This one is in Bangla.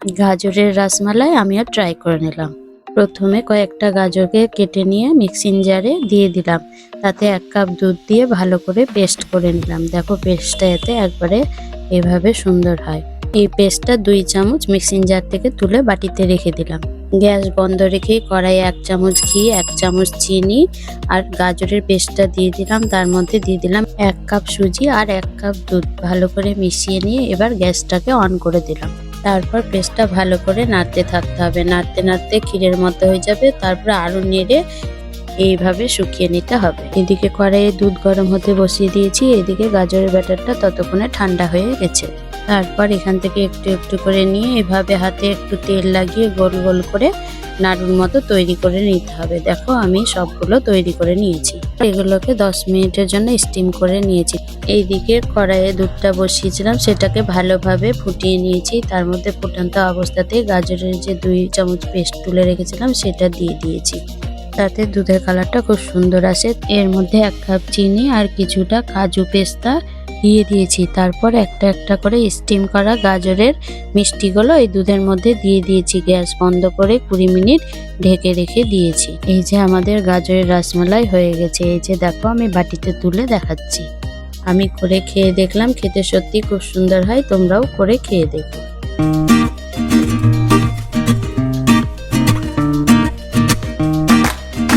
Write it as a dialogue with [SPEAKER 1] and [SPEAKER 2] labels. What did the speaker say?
[SPEAKER 1] গাজরের রসমালাই আমিও ট্রাই করে নিলাম। প্রথমে কয়েকটা গাজরকে কেটে নিয়ে মিক্সিং জারে দিয়ে দিলাম। তাতে 1 কাপ দুধ দিয়ে ভালো করে পেস্ট করে নিলাম। দেখো পেস্টটা এতে একবারে এভাবে সুন্দর হয়। এই পেস্টটা 2 চামচ মিক্সিং জার থেকে তুলে বাটিতে রেখে দিলাম। গ্যাস বন্ধ রেখে কড়াইয়ে 1 চামচ ঘি, 1 চামচ চিনি আর গাজরের পেস্টটা দিয়ে দিলাম। তার মধ্যে দিয়ে দিলাম 1 কাপ সুজি আর 1 কাপ দুধ। ভালো করে মিশিয়ে নিয়ে এবার গ্যাসটাকে অন করে দিলাম। তারপর পেস্টটা ভালো করে নাড়তে থাকতে হবে। নাড়তে নাড়তে ক্ষীরের মতো হয়ে যাবে। তারপর আরো নেড়ে এইভাবে শুকিয়ে নিতে হবে। এদিকে কড়াইয়ে দুধ গরম হতে বসিয়ে দিয়েছি, এদিকে গাজরের ব্যাটারটা ততক্ষণে ঠান্ডা হয়ে গেছে। তারপর এখান থেকে একটু একটু করে নিয়ে এভাবে হাতে একটু তেল লাগিয়ে গোল গোল করে নাড়ুর মতো তৈরি করে নিতে হবে। দেখো আমি সবগুলো তৈরি করে নিয়েছি। এগুলোকে 10 মিনিটের জন্য স্টিম করে নিয়েছি। এইদিকে কড়াইয়ে দুধটা বসিয়েছিলাম, সেটাকে ভালোভাবে ফুটিয়ে নিয়েছি। তার মধ্যে ফুটন্ত অবস্থাতেই গাজরের যে 2 চামচ পেস্ট তুলে রেখেছিলাম সেটা দিয়ে দিয়েছি। তাতে দুধের কালারটা খুব সুন্দর আসে। এর মধ্যে 1 কাপ চিনি আর কিছুটা কাজু পেস্তা দিয়ে দিয়েছি। তারপর একটা একটা করে স্টিম করা গাজরের মিষ্টিগুলো এই দুধের মধ্যে দিয়ে দিয়েছি। গ্যাস বন্ধ করে 20 মিনিট ঢেকে রেখে দিয়েছি। এই যে আমাদের গাজরের রসমালাই হয়ে গেছে। এই যে দেখো আমি বাটিতে তুলে দেখাচ্ছি। আমি করে খেয়ে দেখলাম, খেতে সত্যি খুব সুন্দর হয়। তোমরাও করে খেয়ে দেখো।